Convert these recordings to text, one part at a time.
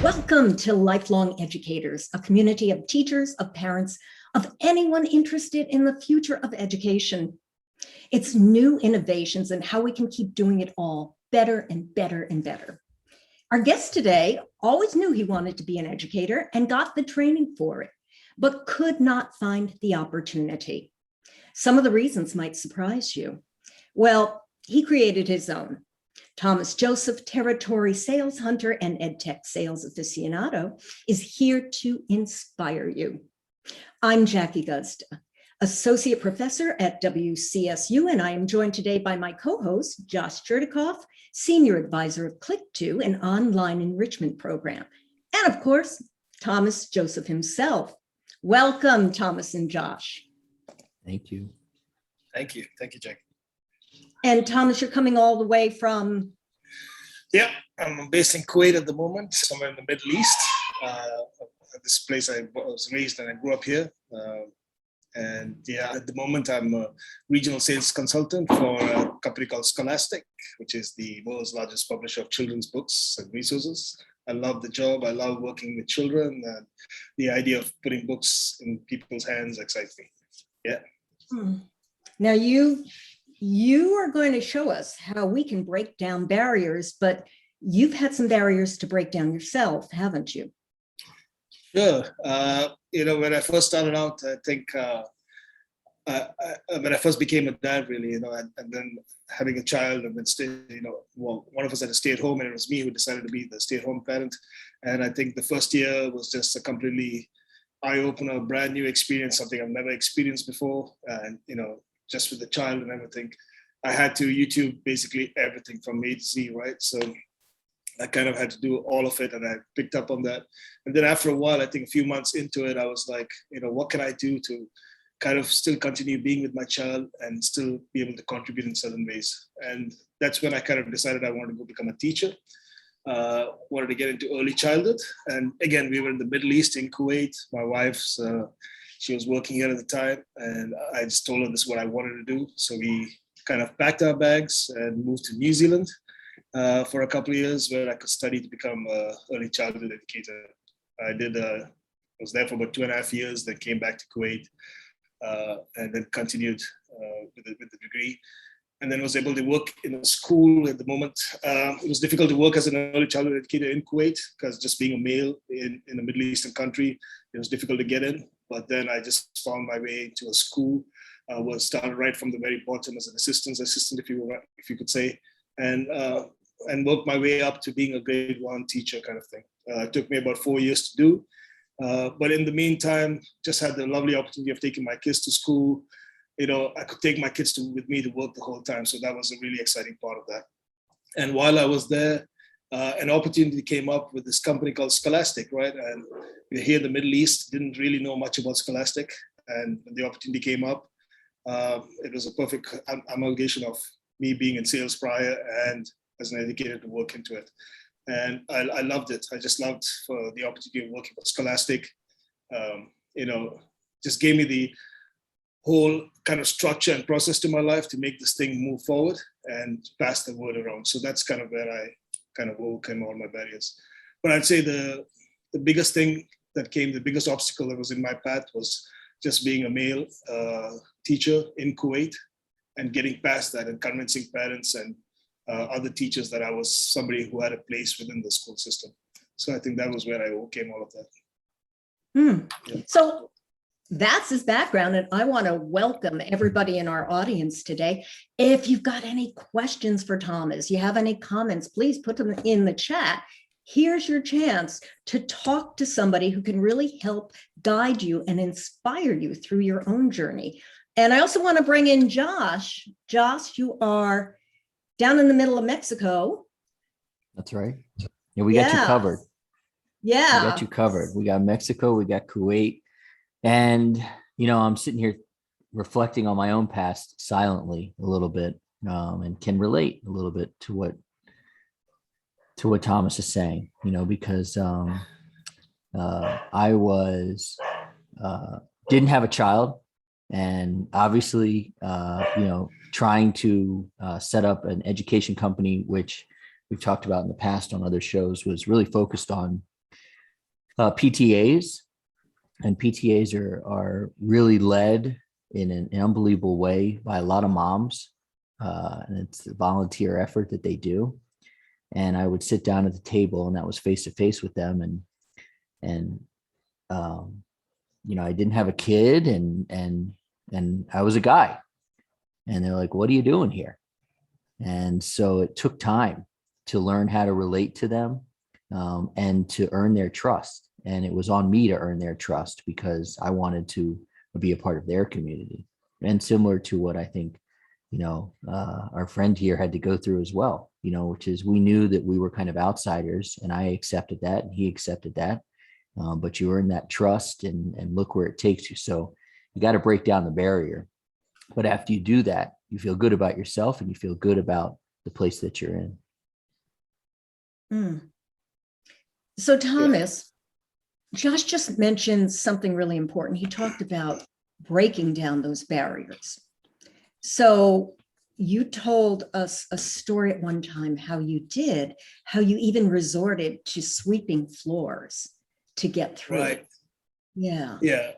Welcome to Lifelong Educators, a community of teachers, of parents, of anyone interested in the future of education. It's new innovations and how we can keep doing it all better and better and better. Our guest today always knew he wanted to be an educator and got the training for it, but could not find the opportunity. Some of the reasons might surprise you. Well, he created his own. Thomas Joseph, Territory Sales Hunter and EdTech Sales Aficionado, is here to inspire you. I'm Jackie Guzda, Associate Professor at WCSU, and I am joined today by my co-host, Josh Chertikoff, Senior Advisor of Click2, an online enrichment program, and of course, Thomas Joseph himself. Welcome, Thomas and Josh. Thank you. Thank you. Thank you, Jackie. And Thomas, you're coming all the way from? Yeah, I'm based in Kuwait at the moment, somewhere in the Middle East. This place I was raised and I grew up here. And yeah, at the moment I'm a regional sales consultant for a company called Scholastic, which is the world's largest publisher of children's books and resources. I love the job. I love working with children, and the idea of putting books in people's hands excites me. Yeah. Now you are going to show us how we can break down barriers, but you've had some barriers to break down yourself, haven't you? Sure. When I first started out, I think when I first became a dad, really, and then having a child, and then one of us had to stay at home, and it was me who decided to be the stay-at-home parent. And I think the first year was just a completely eye-opener, brand new experience, something I've never experienced before. And just with the child and everything, I had to YouTube basically everything from A to Z, right? So I kind of had to do all of it, and I picked up on that. And then after a while, I think a few months into it, I was like, what can I do to kind of still continue being with my child and still be able to contribute in certain ways? And that's when I kind of decided I wanted to go become a teacher. Wanted to get into early childhood. And again, we were in the Middle East in Kuwait. My wife's, she was working here at the time, and I just told her this is what I wanted to do. So we kind of packed our bags and moved to New Zealand for a couple of years, where I could study to become an early childhood educator. I was there for about 2.5 years, then came back to Kuwait, and then continued with the degree. And then was able to work in a school at the moment. It was difficult to work as an early childhood educator in Kuwait, because just being a male in a Middle Eastern country, it was difficult to get in. But then I just found my way into a school. Was started right from the very bottom as an assistant, if you could say, and worked my way up to being a grade 1 teacher kind of thing. It took me about 4 years to do. But in the meantime, just had the lovely opportunity of taking my kids to school. I could take my kids with me to work the whole time. So that was a really exciting part of that. And while I was there, an opportunity came up with this company called Scholastic, right? And we're here in the Middle East, didn't really know much about Scholastic. And when the opportunity came up, it was a perfect amalgamation of me being in sales prior and as an educator to work into it. And I loved it. I just loved for the opportunity of working with Scholastic. Just gave me the whole kind of structure and process to my life to make this thing move forward and pass the word around. So that's kind of where I kind of overcame all my barriers. But I'd say the biggest thing the biggest obstacle that was in my path was just being a male teacher in Kuwait and getting past that and convincing parents and other teachers that I was somebody who had a place within the school system. So I think that was where I overcame all of that. Yeah. So that's his background, and I want to welcome everybody in our audience today. If you've got any questions for Thomas, you have any comments, please put them in the chat. Here's your chance to talk to somebody who can really help guide you and inspire you through your own journey. And I also want to bring in Josh. Josh, you are down in the middle of Mexico. That's right. Yeah, we got you covered. Yeah. We got you covered. We got Mexico, we got Kuwait. And, I'm sitting here reflecting on my own past silently a little bit, and can relate a little bit to what Thomas is saying, because I was, didn't have a child, and obviously, trying to set up an education company, which we've talked about in the past on other shows, was really focused on PTAs, and PTAs are really led in an unbelievable way by a lot of moms. And it's a volunteer effort that they do. And I would sit down at the table, and that was face to face with them. And I didn't have a kid, and I was a guy, and they're like, "What are you doing here?" And so it took time to learn how to relate to them, and to earn their trust. And it was on me to earn their trust because I wanted to be a part of their community. And similar to what I think, our friend here had to go through as well, which is we knew that we were kind of outsiders, and I accepted that and he accepted that. But you earn that trust, and look where it takes you. So you got to break down the barrier. But after you do that, you feel good about yourself and you feel good about the place that you're in. Mm. So Thomas, Josh just mentioned something really important. He talked about breaking down those barriers. So you told us a story at one time how you even resorted to sweeping floors to get through. Right. Yeah. Yeah.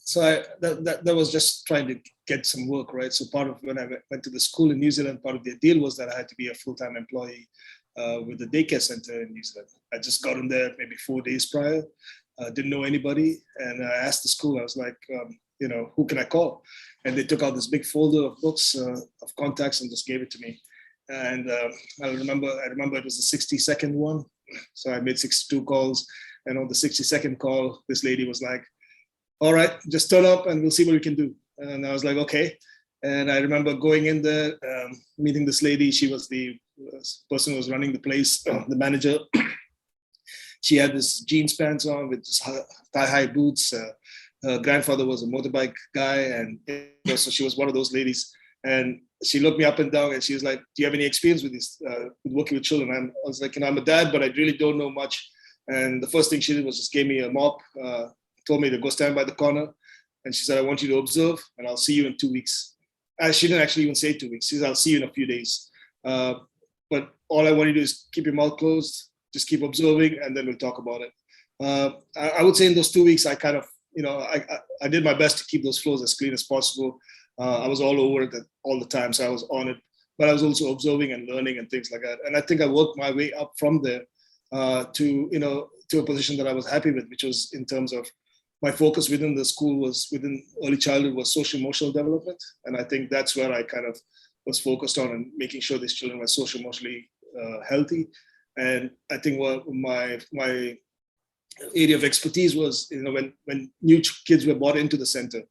So that was just trying to get some work, right? So part of when I went to the school in New Zealand, part of the deal was that I had to be a full-time employee with the daycare center in New Zealand. I just got in there maybe 4 days prior, didn't know anybody. And I asked the school, I was like, who can I call? And they took out this big folder of books, of contacts, and just gave it to me. And I remember it was a 60-second one. So I made 62 calls. And on the 60-second call, this lady was like, "All right, just turn up and we'll see what we can do." And I was like, okay. And I remember going in there, meeting this lady. She was the person who was running the place, the manager. She had this jeans pants on with this thigh-high boots. Her grandfather was a motorbike guy. And so she was one of those ladies. And she looked me up and down and she was like, "Do you have any experience with this, with working with children?" And I was like, "I'm a dad, but I really don't know much." And the first thing she did was just gave me a mop, told me to go stand by the corner. And she said, "I want you to observe and I'll see you in 2 weeks." She didn't actually even say 2 weeks. She said, "I'll see you in a few days. But all I want you to do is keep your mouth closed, just keep observing, and then we'll talk about it." I would say in those 2 weeks, I kind of, I did my best to keep those flows as clean as possible. I was all over it all the time. So I was on it, but I was also observing and learning and things like that. And I think I worked my way up from there to a position that I was happy with, which was in terms of my focus within the school was within early childhood was social emotional development. And I think that's where I kind of was focused on and making sure these children were social emotionally healthy. And I think what my area of expertise was, when new kids were brought into the center,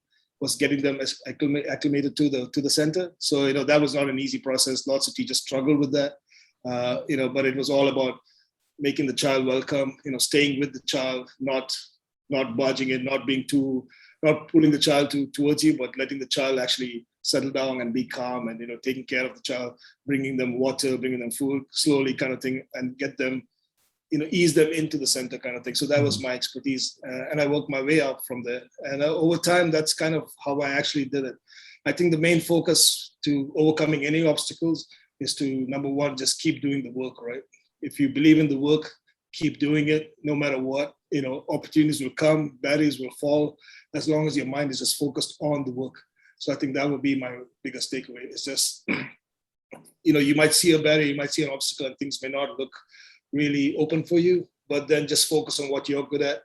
was getting them acclimated to the center. So, that was not an easy process. Lots of teachers struggled with that, but it was all about making the child welcome, staying with the child, not barging in, not pulling the child towards you, but letting the child actually settle down and be calm and, taking care of the child, bringing them water, bringing them food slowly kind of thing, and get them, ease them into the center kind of thing. So that was my expertise. And I worked my way up from there. And over time, that's kind of how I actually did it. I think the main focus to overcoming any obstacles is to, number one, just keep doing the work, right? If you believe in the work, keep doing it no matter what. Opportunities will come, barriers will fall, as long as your mind is just focused on the work. So I think that would be my biggest takeaway. It's just, you might see a barrier, you might see an obstacle, and things may not look really open for you, but then just focus on what you're good at,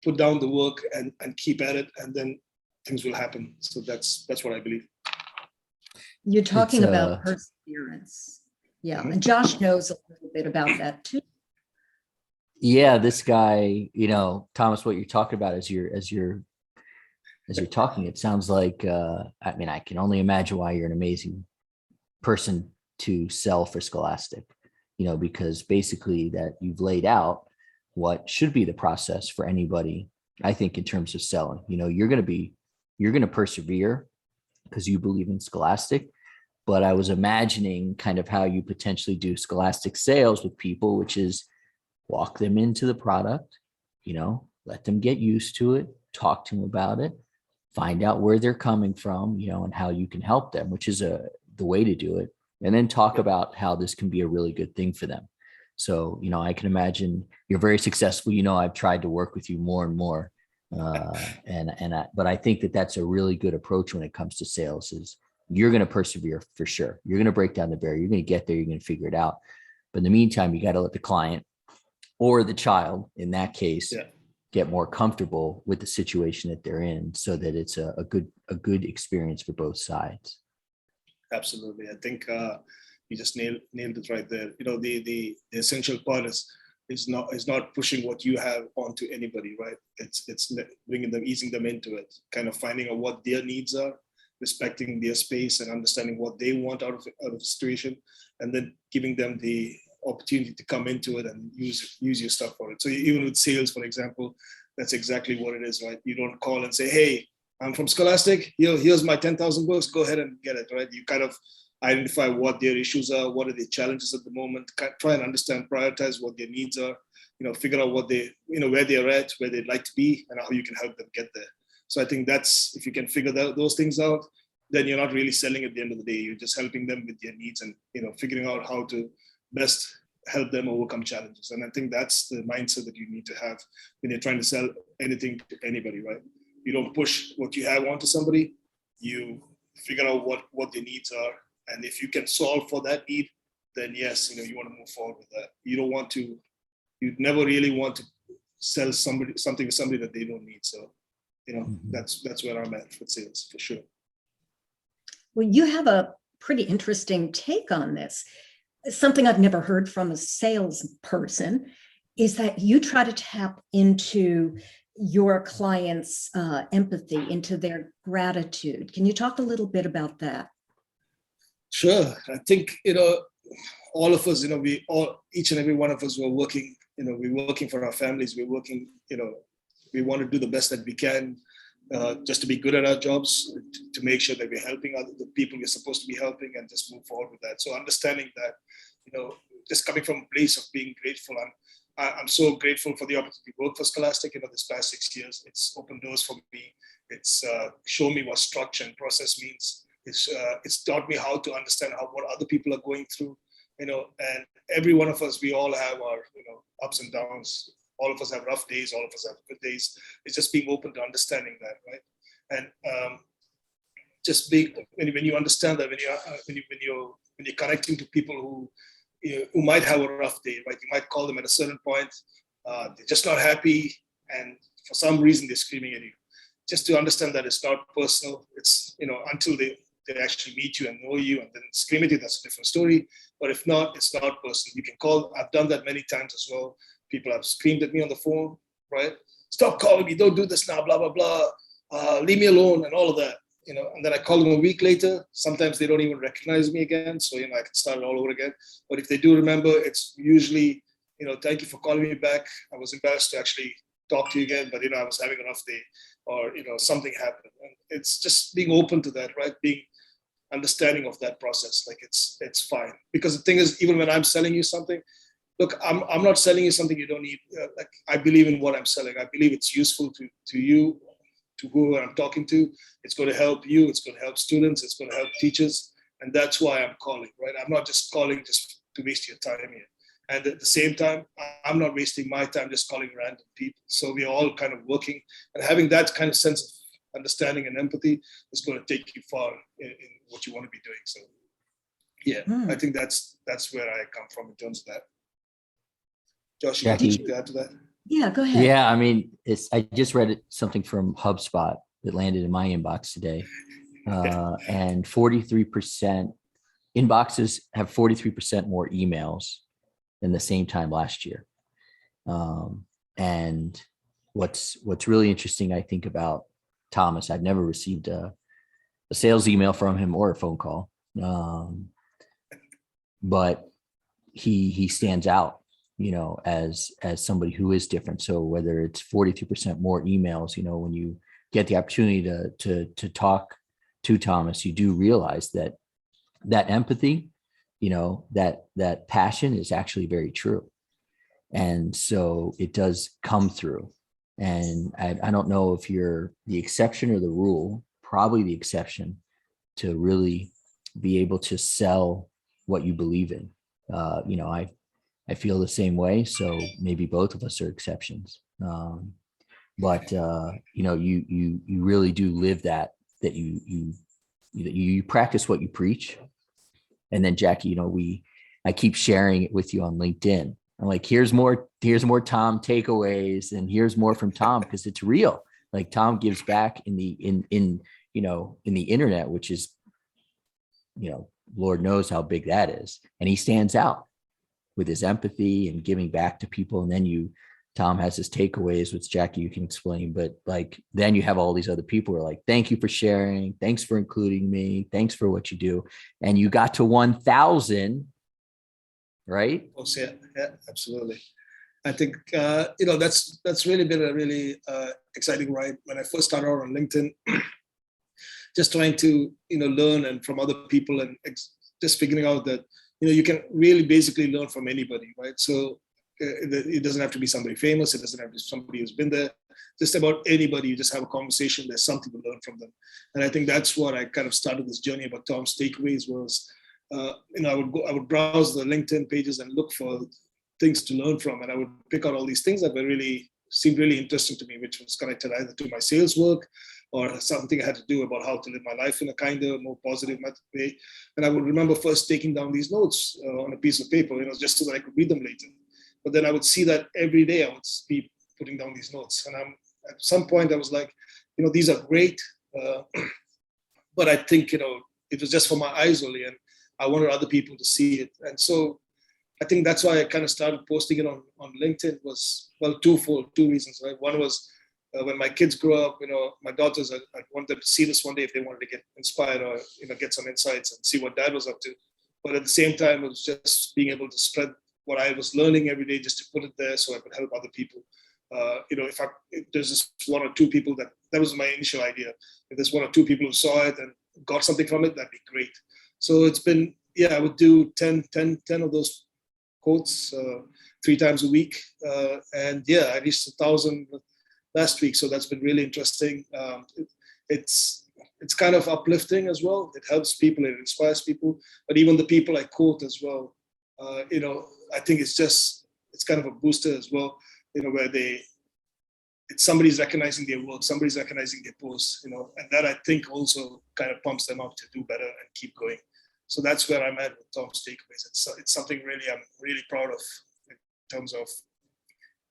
put down the work and keep at it, and then things will happen. So that's what I believe. You're talking about perseverance. Yeah. And Josh knows a little bit about that too. Yeah, this guy, Thomas, what you're talking about as you're talking, it sounds like, I can only imagine why you're an amazing person to sell for Scholastic, because basically that you've laid out what should be the process for anybody, I think, in terms of selling. You're going to persevere because you believe in Scholastic. But I was imagining kind of how you potentially do Scholastic sales with people, which is walk them into the product, let them get used to it, talk to them about it, find out where they're coming from, and how you can help them, which is the way to do it. And then talk about how this can be a really good thing for them. So, I can imagine you're very successful. I've tried to work with you more and more. But I think that that's a really good approach when it comes to sales is you're going to persevere for sure. You're going to break down the barrier. You're going to get there. You're going to figure it out. But in the meantime, you got to let the client or the child in that case get more comfortable with the situation that they're in so that it's a good experience for both sides. Absolutely. I think you just nailed it right there. The essential part is not pushing what you have onto anybody, right? It's bringing them, easing them into it, kind of finding out what their needs are, respecting their space and understanding what they want out of the situation, and then giving them the opportunity to come into it and use your stuff for it. So even with sales, for example, that's exactly what it is, right? You don't call and say, hey, I'm from Scholastic, here's my 10,000 books, go ahead and get it, right? You kind of identify what their issues are, what are their challenges at the moment, try and understand, prioritize what their needs are, figure out what they, where they're at, where they'd like to be, and how you can help them get there. So I think that's, if you can figure those things out, then you're not really selling at the end of the day. You're just helping them with their needs and, figuring out how to best help them overcome challenges. And I think that's the mindset that you need to have when you're trying to sell anything to anybody, right? You don't push what you have onto somebody. You figure out what their needs are. And if you can solve for that need, then yes, you want to move forward with that. You'd never really want to sell something to somebody that they don't need. So, that's where I'm at with sales for sure. Well, you have a pretty interesting take on this. Something I've never heard from a salesperson is that you try to tap into your clients' empathy, into their gratitude. Can you talk a little bit about that? Sure. I think, all of us, each and every one of us, we're working, we're working for our families. We're working, we want to do the best that we can, just to be good at our jobs, to make sure that we're helping the people we're supposed to be helping, and just move forward with that. So understanding that, just coming from a place of being grateful, I'm so grateful for the opportunity to work for Scholastic. This past 6 years, it's opened doors for me. It's shown me what structure and process means. It's taught me how to understand what other people are going through. And every one of us, we all have our ups and downs. All of us have rough days. All of us have good days. It's just being open to understanding that, right? And just being, when you understand that, when you're connecting to people who might have a rough day, right? You might call them at a certain point, they're just not happy, and for some reason they're screaming at you. Just to understand that it's not personal. It's until they actually meet you and know you and then scream at you, that's a different story. But if not, it's not personal. You can call. I've done that many times as well. People have screamed at me on the phone, right? Stop calling me, don't do this now, blah, blah, blah. Leave me alone and all of that. And then I call them a week later. Sometimes they don't even recognize me again. So, I can start it all over again. But if they do remember, it's usually, thank you for calling me back. I was embarrassed to actually talk to you again, but, I was having a rough day, or, something happened. And it's just being open to that, right? Being understanding of that process. Like it's fine. Because the thing is, even when I'm selling you something, look, I'm not selling you something you don't need. Like I believe in what I'm selling. I believe it's useful to you, to who I'm talking to. It's going to help you. It's going to help students. It's going to help teachers. And that's why I'm calling, right? I'm not just calling just to waste your time here. And at the same time, I'm not wasting my time just calling random people. So we're all kind of working, and having that kind of sense of understanding and empathy is going to take you far in what you want to be doing. So yeah, I think that's where I come from in terms of that. Josh, you got anything to add to that? Yeah, go ahead. Yeah, I mean, I just read something from HubSpot that landed in my inbox today. And 43% inboxes have 43% more emails than the same time last year. And what's really interesting, I think, about Thomas, I've never received a sales email from him or a phone call, but he stands out, as somebody who is different. So whether it's 42% more emails, when you get the opportunity to talk to Thomas, you do realize that empathy, that passion is actually very true. And so it does come through. And I don't know if you're the exception or the rule, probably the exception, to really be able to sell what you believe in. I feel the same way. So maybe both of us are exceptions. But you really do live that you practice what you preach. And then Jackie, I keep sharing it with you on LinkedIn. I'm like, here's more Tom takeaways, and here's more from Tom, because it's real. Like Tom gives back in the internet, which is, Lord knows how big that is. And he stands out with his empathy and giving back to people. And then Tom has his takeaways, which Jackie, you can explain, but like, then you have all these other people who are like, thank you for sharing. Thanks for including me. Thanks for what you do. And you got to 1,000, right? Oh, yeah, absolutely. I think, that's really been a really exciting ride. When I first started out on LinkedIn, just trying to, learn and from other people, and just figuring out that, you can really basically learn from anybody, right? So it doesn't have to be somebody famous. It doesn't have to be somebody who's been there. Just about anybody, you just have a conversation. There's something to learn from them. And I think that's what I kind of started this journey about Tom's takeaways was, I would browse the LinkedIn pages and look for things to learn from. And I would pick out all these things that seemed really interesting to me, which was connected either to my sales work or something I had to do about how to live my life in a kinder, more positive way. And I would remember first taking down these notes on a piece of paper, just so that I could read them later. But then I would see that every day I would be putting down these notes. And at some point I was like, these are great, but I think, it was just for my eyes only, and I wanted other people to see it. And so I think that's why I kind of started posting it on LinkedIn was, well, two reasons, right? One was when my kids grew up, my daughters, I wanted them to see this one day if they wanted to get inspired or, get some insights and see what dad was up to. But at the same time, it was just being able to spread what I was learning every day, just to put it there so I could help other people. If there's just one or two people that was my initial idea. If there's one or two people who saw it and got something from it, that'd be great. So it's been, I would do 10 of those quotes 3 times a week. And I reached 1,000 last week. So that's been really interesting. It's kind of uplifting as well. It helps people, it inspires people, but even the people I quote as well, I think it's kind of a booster as well, where somebody's recognizing their work, somebody's recognizing their posts, and that I think also kind of pumps them up to do better and keep going. So that's where I'm at with Tom's takeaways. It's something really I'm really proud of in terms of,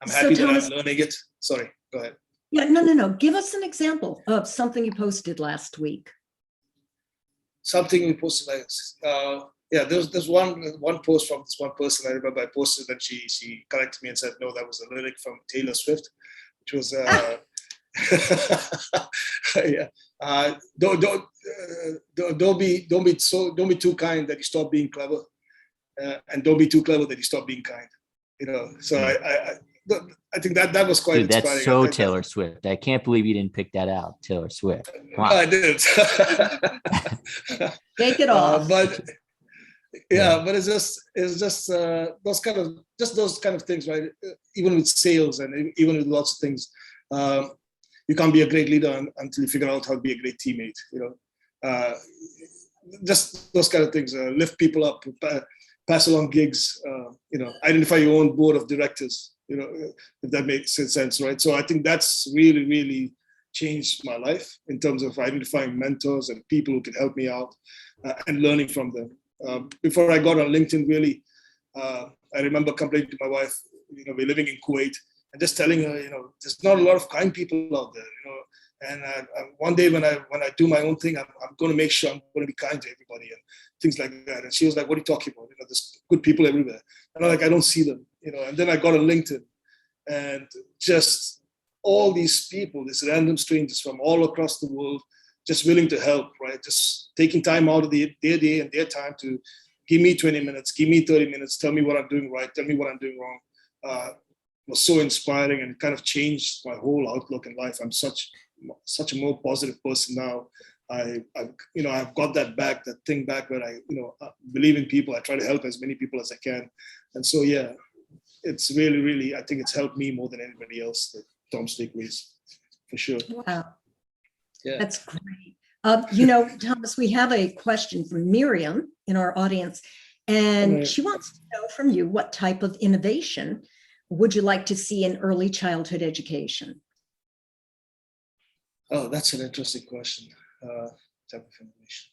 I'm happy that I'm learning it. Sorry, go ahead. Yeah, no. Give us an example of something you posted last week. Something we posted there's one post from this one person I remember I posted, and she corrected me and said, no, that was a lyric from Taylor Swift, which was don't be too kind that you stop being clever, and don't be too clever that you stop being kind. So I think that was quite inspiring. That's so Taylor Swift. I can't believe you didn't pick that out, Taylor Swift. Come on. I did. Take it off. But but it's just those kind of things, right? Even with sales and even with lots of things, you can't be a great leader until you figure out how to be a great teammate. Just those kind of things. Lift people up, pass along gigs. Identify your own board of directors. If that makes sense, right? So I think that's really, really changed my life in terms of identifying mentors and people who can help me out and learning from them. Before I got on LinkedIn, really, I remember complaining to my wife, we're living in Kuwait, and just telling her, there's not a lot of kind people out there, and one day when I do my own thing, I'm going to make sure I'm going to be kind to everybody and things like that. And she was like, what are you talking about? There's good people everywhere. And I'm like, I don't see them, and then I got on LinkedIn, and just all these people, these random strangers from all across the world, just willing to help, right? Just taking time out of their day and their time to give me 20 minutes, give me 30 minutes, tell me what I'm doing right, tell me what I'm doing wrong. Was so inspiring, and it kind of changed my whole outlook in life. I'm such a more positive person now. I've got that thing back where I believe in people. I try to help as many people as I can. And so, it's really, really, I think it's helped me more than anybody else, Tom's takeaways, for sure. Wow. Yeah. That's great. Thomas, we have a question from Miriam in our audience. And Right. she wants to know from you, what type of innovation would you like to see in early childhood education? Oh, that's an interesting question. Type of information.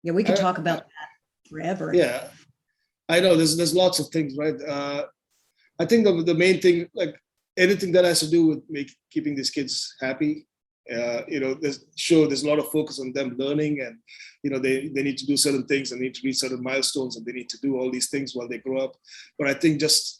Yeah, we could I, talk about that forever. yeah, I know there's lots of things, right? I think the main thing, like anything that has to do with keeping these kids happy, there's a lot of focus on them learning, and they need to do certain things, and need to reach certain milestones, and they need to do all these things while they grow up. But I think just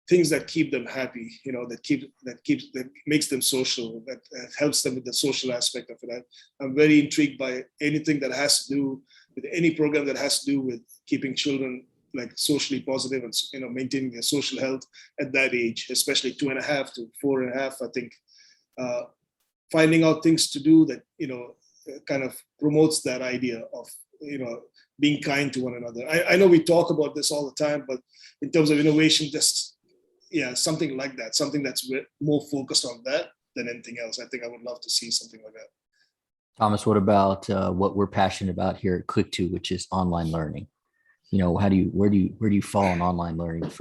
things that keep them happy, that makes them social, that helps them with the social aspect of it. I'm very intrigued by anything that has to do with any program that has to do with keeping children like socially positive and maintaining their social health at that age, especially 2.5 to 4.5. I think finding out things to do that kind of promotes that idea of being kind to one another. I know we talk about this all the time, but in terms of innovation, just something like that, something that's more focused on that than anything else. I think I would love to see something like that. Thomas, what about what we're passionate about here at Click2, which is online learning? Where do you fall in online learning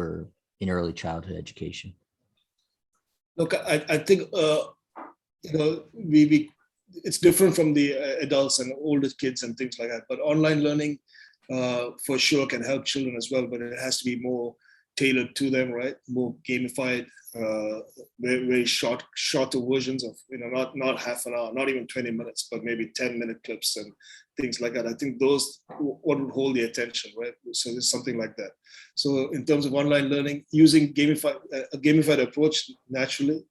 in early childhood education? Look, I think we it's different from the adults and older kids and things like that. But online learning for sure can help children as well, but it has to be more tailored to them, right? More gamified, very shorter versions of not half an hour, not even 20 minutes, but maybe 10-minute clips and things like that. I think those what would hold the attention, right? So there's something like that. So in terms of online learning, using a gamified approach naturally,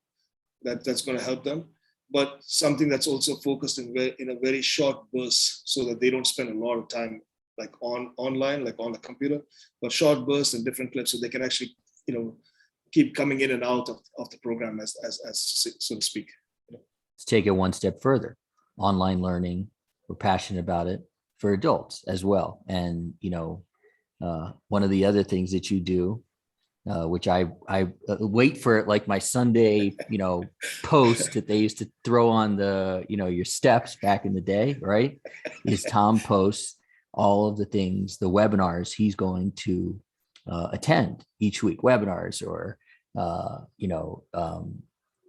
that's going to help them, but something that's also focused in a very short bursts, so that they don't spend a lot of time like online, like on the computer, but short bursts and different clips, so they can actually keep coming in and out of the program as so to speak. Let's take it one step further. Online learning, we're passionate about it for adults as well. And one of the other things that you do, which I wait for it, like my Sunday, post that they used to throw on the, your steps back in the day, right? Is Tom posts all of the things, the webinars he's going to attend each week, webinars or,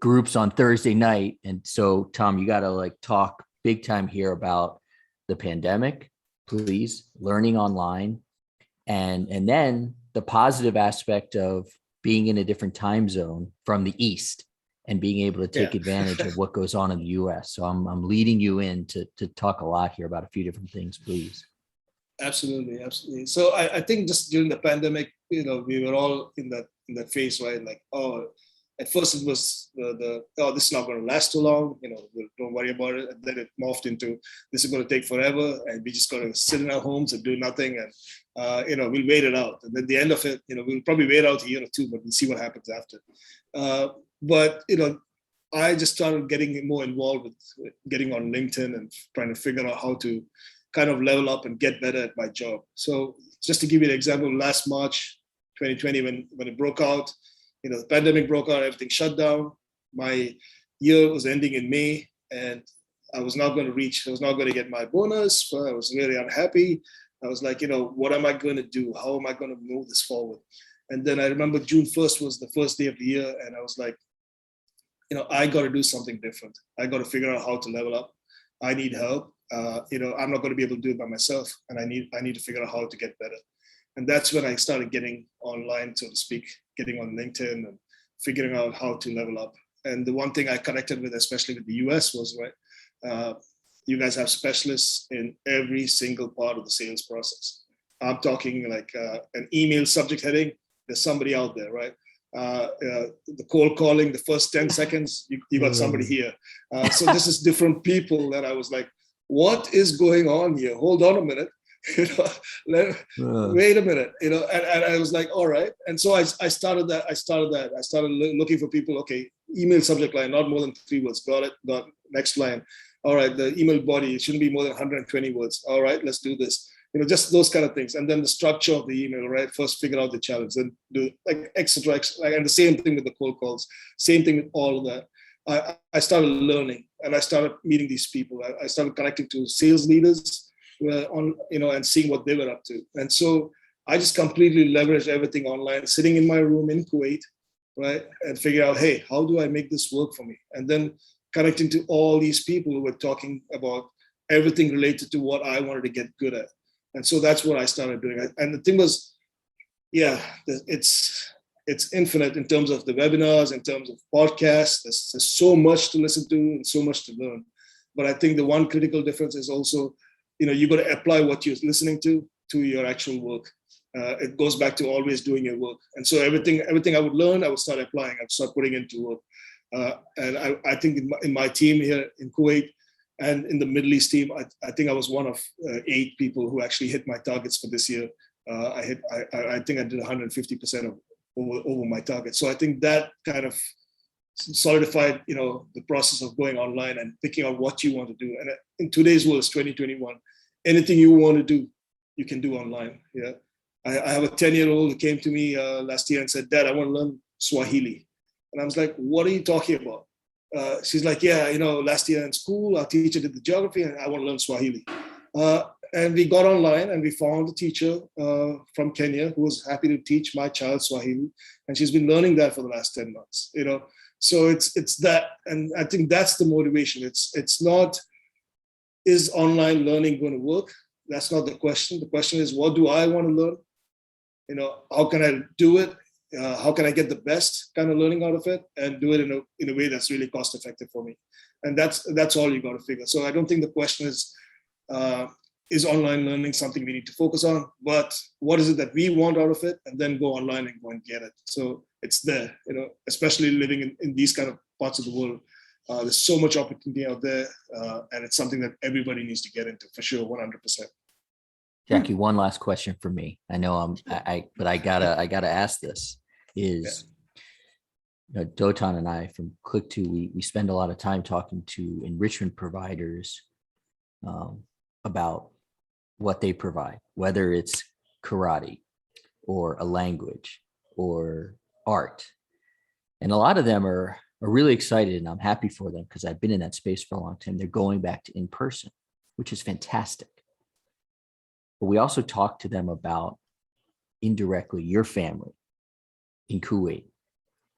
groups on Thursday night. And so, Tom, you got to talk big time here about the pandemic, please, learning online, and then the positive aspect of being in a different time zone from the East and being able to take advantage of what goes on in the US. So I'm leading you in to talk a lot here about a few different things, please. Absolutely. So I think just during the pandemic, we were all in that phase, right? Like, at first it was this is not going to last too long, don't worry about it. And then it morphed into, this is going to take forever, and we just got to sit in our homes and do nothing, and we'll wait it out. And at the end of it, we'll probably wait out a year or two, but we'll see what happens after. But I just started getting more involved with getting on LinkedIn and trying to figure out how to kind of level up and get better at my job. So just to give you an example, last March 2020, when it broke out, the pandemic broke out, everything shut down. My year was ending in May, and I was not going to get my bonus. I was really unhappy. I was like, what am I going to do? How am I going to move this forward? And then I remember June 1st was the first day of the year, and I was like, I got to do something different. I got to figure out how to level up. I need help. I'm not going to be able to do it by myself, and I need to figure out how to get better. And that's when I started getting online, so to speak, getting on LinkedIn and figuring out how to level up. And the one thing I connected with, especially with the US, was you guys have specialists in every single part of the sales process. I'm talking like an email subject heading, there's somebody out there, right? The cold calling, the first 10 seconds, you got somebody here. So this is different people that I was like, what is going on here? Hold on a minute. Wait a minute, and I was like, all right. And so I started that. I started looking for people. Okay, email subject line, not more than 3 words. Got it. Got next line. All right, the email body, it shouldn't be more than 120 words. All right, let's do this. Just those kind of things. And then the structure of the email, right? First figure out the challenge, then do etc. And the same thing with the cold calls. Same thing with all of that. I started learning, and I started meeting these people. I started connecting to sales leaders were on, and seeing what they were up to. And so I just completely leveraged everything online, sitting in my room in Kuwait, right? And figure out, hey, how do I make this work for me? And then connecting to all these people who were talking about everything related to what I wanted to get good at. And so that's what I started doing. And the thing was, yeah, it's infinite in terms of the webinars, in terms of podcasts. There's so much to listen to and so much to learn. But I think the one critical difference is also, you got to apply what you're listening to your actual work. It goes back to always doing your work. And so everything I would learn, I would start applying. I would start putting into work. And I think in my team here in Kuwait and in the Middle East team, I think I was one of 8 people who actually hit my targets for this year. I think I did 150% of over my target. So I think that kind of solidified, the process of going online and picking out what you want to do. And in today's world, it's 2021. Anything you want to do, you can do online. Yeah. I have a 10-year-old who came to me last year and said, Dad, I want to learn Swahili. And I was like, what are you talking about? She's like, yeah, last year in school, our teacher did the geography and I want to learn Swahili. And we got online and we found a teacher from Kenya who was happy to teach my child Swahili. And she's been learning that for the last 10 months, So it's that. And I think that's the motivation. It's not, is online learning going to work? That's not the question. The question is, what do I want to learn? How can I do it? How can I get the best kind of learning out of it and do it in a way that's really cost effective for me? And that's all you got to figure. So I don't think the question is online learning something we need to focus on, but what is it that we want out of it, and then go online and go and get it. So it's there, especially living in these kind of parts of the world. There's so much opportunity out there, and it's something that everybody needs to get into for sure, 100%. Jackie, one last question for me. I know but I gotta ask this. Dotan and I from Click2, we spend a lot of time talking to enrichment providers about what they provide, whether it's karate or a language or art. And a lot of them are really excited, and I'm happy for them because I've been in that space for a long time. They're going back to in person, which is fantastic. But we also talk to them about indirectly your family in Kuwait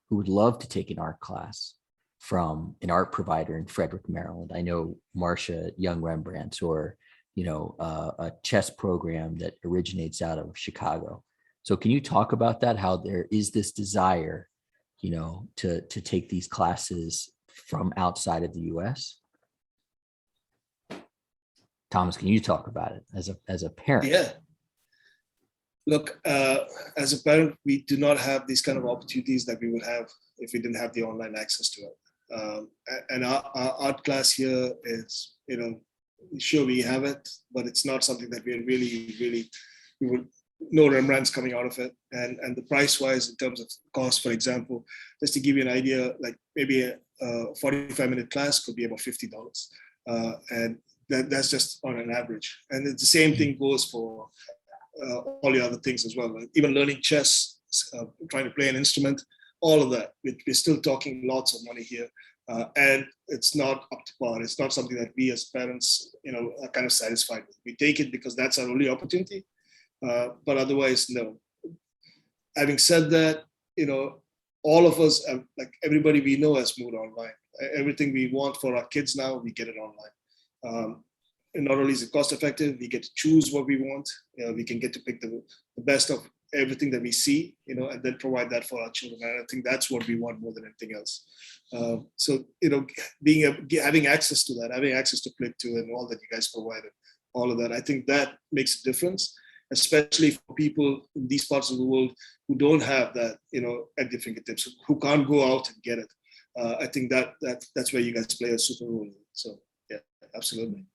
who would love to take an art class from an art provider in Frederick, Maryland. I know Marcia Young Rembrandts, or a chess program that originates out of Chicago. So can you talk about that? How there is this desire, to take these classes from outside of the U.S.? Thomas, can you talk about it as a parent? Yeah. Look, as a parent, we do not have these kind of opportunities that we would have if we didn't have the online access to it. And our art class here is, sure we have it, but it's not something that we're really, we would know Rembrandt's coming out of it. And the price wise, in terms of cost, for example, just to give you an idea, like maybe a 45-minute class could be about $50. And that's just on an average. And the same thing goes for all the other things as well. Like even learning chess, trying to play an instrument, all of that. We're still talking lots of money here. And it's not up to par. It's not something that we as parents, are kind of satisfied with. We take it because that's our only opportunity. But otherwise, no. Having said that, all of us, like everybody we know, has moved online. Everything we want for our kids now, we get it online. And not only is it cost effective, we get to choose what we want. We can get to pick the best of everything that we see, and then provide that for our children. And I think that's what we want more than anything else. So, having access to that, having access to Click2 and all that you guys provided, all of that, I think that makes a difference, especially for people in these parts of the world who don't have that, at their fingertips, who can't go out and get it. I think that's where you guys play a super role. So, yeah, absolutely.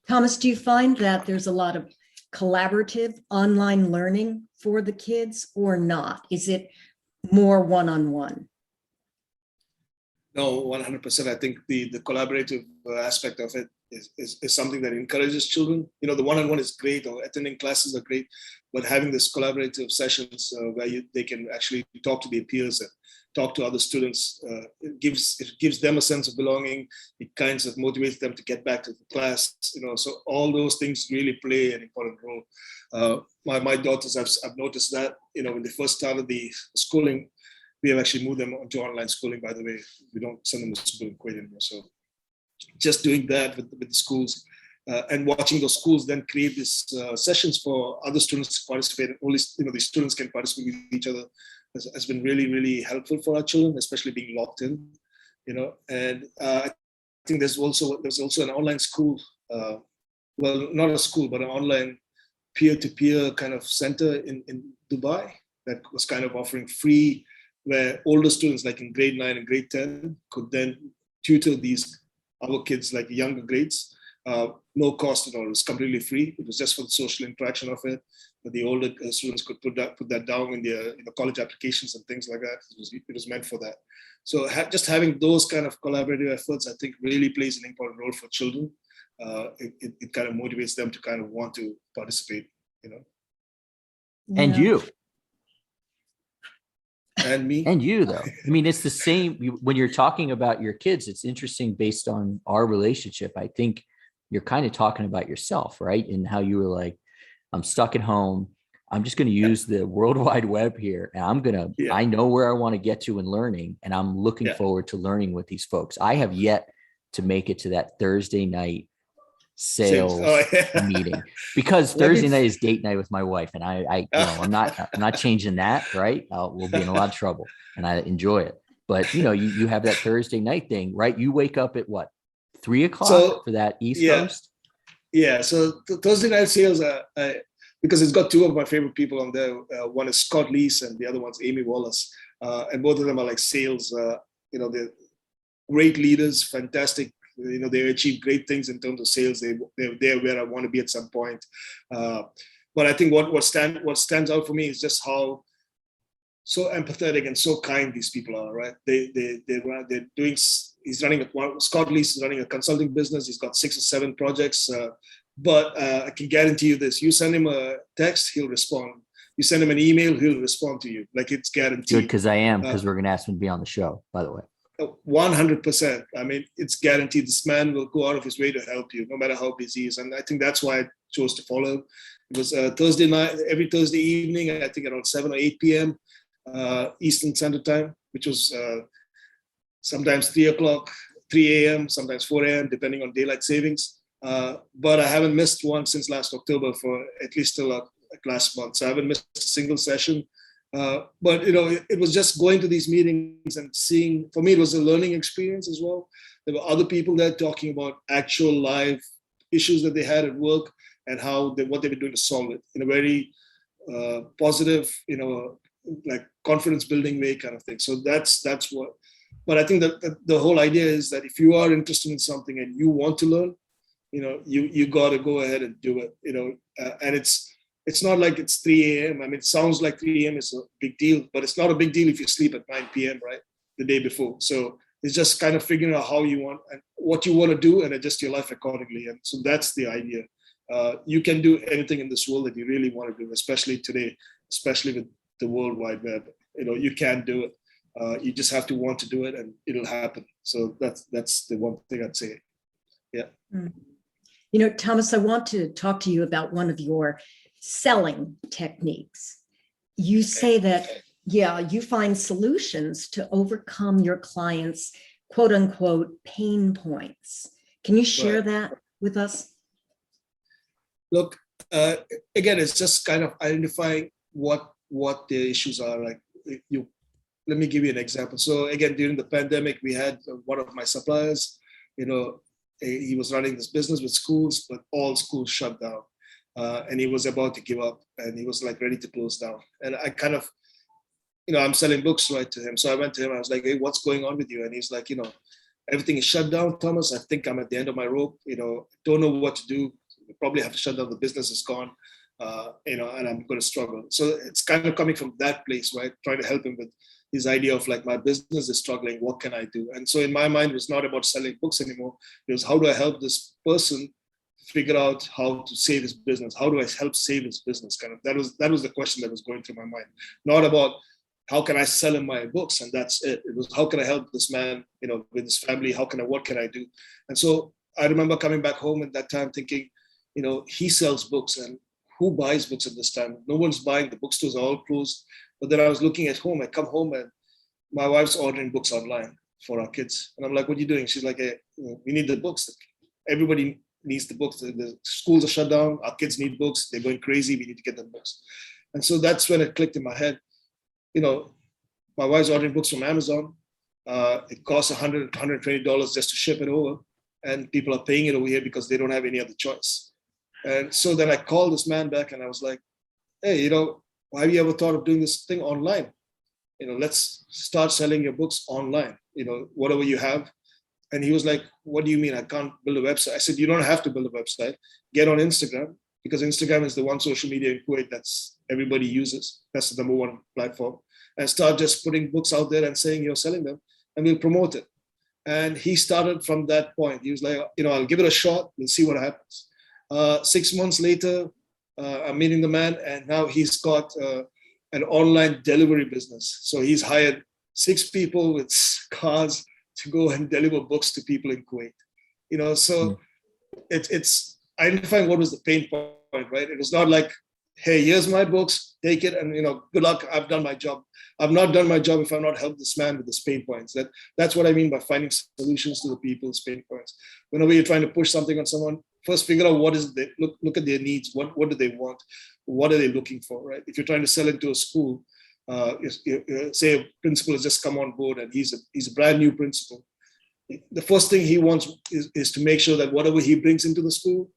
Thomas, do you find that there's a lot of collaborative online learning for the kids or not? Is it more one-on-one? No, 100%. I think the collaborative aspect of it is something that encourages children. The one-on-one is great, or attending classes are great, but having this collaborative sessions where they can actually talk to their peers and talk to other students, it gives them a sense of belonging. It kind of motivates them to get back to the class. So all those things really play an important role. My daughters, I've noticed that when they first started the schooling, we have actually moved them onto online schooling. By the way, we don't send them to school quite anymore. So just doing that with the schools and watching those schools then create these sessions for other students to participate. Only the students can participate with each other has been really, really helpful for our children, especially being locked in. And I think there's also an online school, well, not a school, but an online peer-to-peer kind of center in Dubai that was kind of offering free, where older students like in grade 9 and grade 10 could then tutor our kids like younger grades, no cost at all. It was completely free. It was just for the social interaction of it. But the older students could put that down in their college applications and things like that. It was meant for that. So just having those kind of collaborative efforts, I think, really plays an important role for children. It kind of motivates them to kind of want to participate. And you. And me. And you, though. I mean, it's the same when you're talking about your kids. It's interesting based on our relationship. I think you're kind of talking about yourself, right? And how you were like, I'm stuck at home. I'm just going to use the World Wide Web here. And I know where I want to get to in learning. And I'm looking forward to learning with these folks. I have yet to make it to that Thursday night sales meeting, because Thursday night is date night with my wife, and I'm not changing that, right? We'll be in a lot of trouble, and I enjoy it. But you have that Thursday night thing, right? You wake up at what, 3 o'clock for that East Coast? Yeah. So Thursday night sales, because it's got two of my favorite people on there. One is Scott Leese, and the other one's Amy Wallace, and both of them are like sales. They're great leaders, fantastic. They achieve great things in terms of sales. They're there where I want to be at some point. But I think what stands out for me is just how so empathetic and so kind these people are, right? They're doing. Scott Leese is running a consulting business. He's got 6 or 7 projects. But I can guarantee you this: you send him a text, he'll respond. You send him an email, he'll respond to you. Like, it's guaranteed. Good, because we're going to ask him to be on the show, by the way. 100%. I mean, it's guaranteed. This man will go out of his way to help you, no matter how busy he is. And I think that's why I chose to follow him. It was Thursday night, every Thursday evening, I think around 7 or 8 p.m. Eastern Standard Time, which was sometimes 3 o'clock, 3 a.m., sometimes 4 a.m., depending on daylight savings. But I haven't missed one since last October, for at least till last month. So I haven't missed a single session. But it was just going to these meetings and seeing. For me, it was a learning experience as well. There were other people there talking about actual live issues that they had at work and what they were doing to solve it in a very positive, like confidence building way kind of thing. So that's what. But I think that the whole idea is that if you are interested in something and you want to learn, you got to go ahead and do it. And it's not like it's 3 a.m. I mean, it sounds like 3 a.m. is a big deal, but it's not a big deal if you sleep at 9 p.m., right? The day before. So it's just kind of figuring out how you want and what you want to do and adjust your life accordingly. And so that's the idea. You can do anything in this world that you really want to do, especially today, especially with the World Wide Web. You can do it. You just have to want to do it, and it'll happen. So that's the one thing I'd say. Yeah. Thomas, I want to talk to you about one of your selling techniques. You say that, you find solutions to overcome your clients' quote unquote pain points. Can you share that with us? Look, again, it's just kind of identifying what the issues are. Like, let me give you an example. So again, during the pandemic, we had one of my suppliers, he was running this business with schools, but all schools shut down. And he was about to give up, and he was like ready to close down. And I kind of, I'm selling books right to him. So I went to him, I was like, hey, what's going on with you? And he's like, everything is shut down, Thomas. I think I'm at the end of my rope, don't know what to do. Probably have to shut down. The business is gone, and I'm going to struggle. So it's kind of coming from that place, right? Trying to help him with his idea of like, my business is struggling, what can I do? And so in my mind, it was not about selling books anymore. It was, how do I help this person figure out how to save his business? How do I help save his business? Kind of, that was the question that was going through my mind. Not about how can I sell him my books, and that's it. It was, how can I help this man, with his family? What can I do? And so I remember coming back home at that time thinking, he sells books, and who buys books at this time? No one's buying. The bookstores are all closed. But then I was looking at home. I come home and my wife's ordering books online for our kids. And I'm like, what are you doing? She's like, hey, we need the books. Everybody needs the books. The schools are shut down. Our kids need books. They're going crazy. We need to get them books. And so that's when it clicked in my head. My wife's ordering books from Amazon. It costs $100, $120 just to ship it over. And people are paying it over here because they don't have any other choice. And so then I called this man back and I was like, hey, have you ever thought of doing this thing online? Let's start selling your books online, whatever you have. And he was like, what do you mean? I can't build a website. I said, you don't have to build a website. Get on Instagram, because Instagram is the one social media in Kuwait that's everybody uses. That's the number one platform. And start just putting books out there and saying you're selling them, and we'll promote it. And he started from that point. He was like, I'll give it a shot. We'll see what happens. 6 months later, I'm meeting the man, and now he's got an online delivery business. So he's hired 6 people with cars to go and deliver books to people in Kuwait. So it's identifying what was the pain point, right? It was not like, hey, here's my books, take it, and good luck. I've done my job. I've not done my job if I've not helped this man with his pain points. That's what I mean by finding solutions to the people's pain points. Whenever you're trying to push something on someone, first figure out what is they look at their needs. What do they want? What are they looking for? Right? If you're trying to sell it to a school, say a principal has just come on board and he's a brand new principal. The first thing he wants is to make sure that whatever he brings into the school,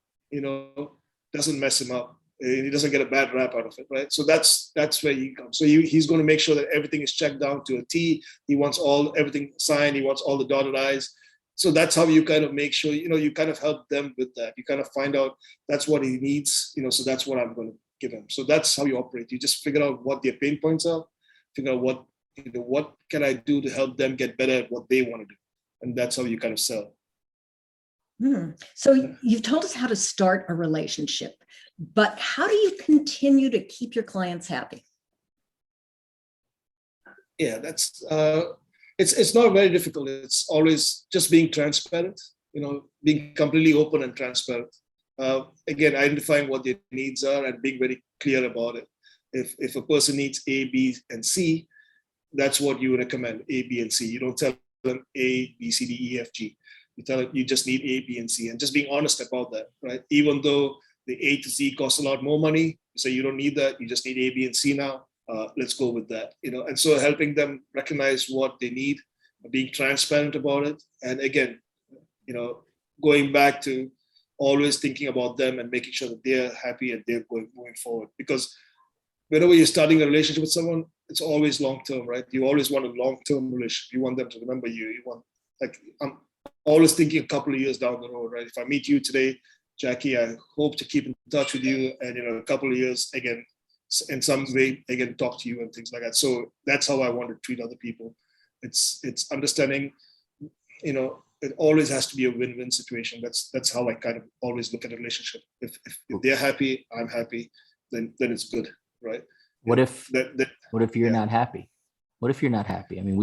doesn't mess him up. He doesn't get a bad rap out of it, right? So that's where he comes. So he's going to make sure that everything is checked down to a T. He wants everything signed. He wants all the dotted I's. So that's how you kind of make sure, you kind of help them with that. You kind of find out that's what he needs, so that's what I'm going to give him. So that's how you operate. You just figure out what their pain points are, figure out what can I do to help them get better at what they want to do. And that's how you kind of sell. So you've told us how to start a relationship, but how do you continue to keep your clients happy? Yeah, that's it's not very difficult. It's always just being transparent, being completely open and transparent. Again, identifying what their needs are and being very clear about it. If a person needs A, B, and C, that's what you recommend, A, B, and C. You don't tell them A, B, C, D, E, F, G. You tell them you just need A, B, and C, and just being honest about that, right? Even though the A to Z costs a lot more money, so you don't need that. You just need A, B, and C now. Let's go with that, And so helping them recognize what they need, being transparent about it, and again, going back to always thinking about them and making sure that they're happy and they're moving forward. Because whenever you're starting a relationship with someone, it's always long term, right? You always want a long term relationship. You want them to remember you. You want, I'm always thinking a couple of years down the road, right? If I meet you today, Jackie, I hope to keep in touch with you, and a couple of years again, in some way, again, talk to you and things like that. So that's how I want to treat other people. It's understanding, it always has to be a win-win situation. That's how I kind of always look at a relationship. If they're happy, I'm happy, then it's good, right? What if you're not happy? What if you're not happy? I mean,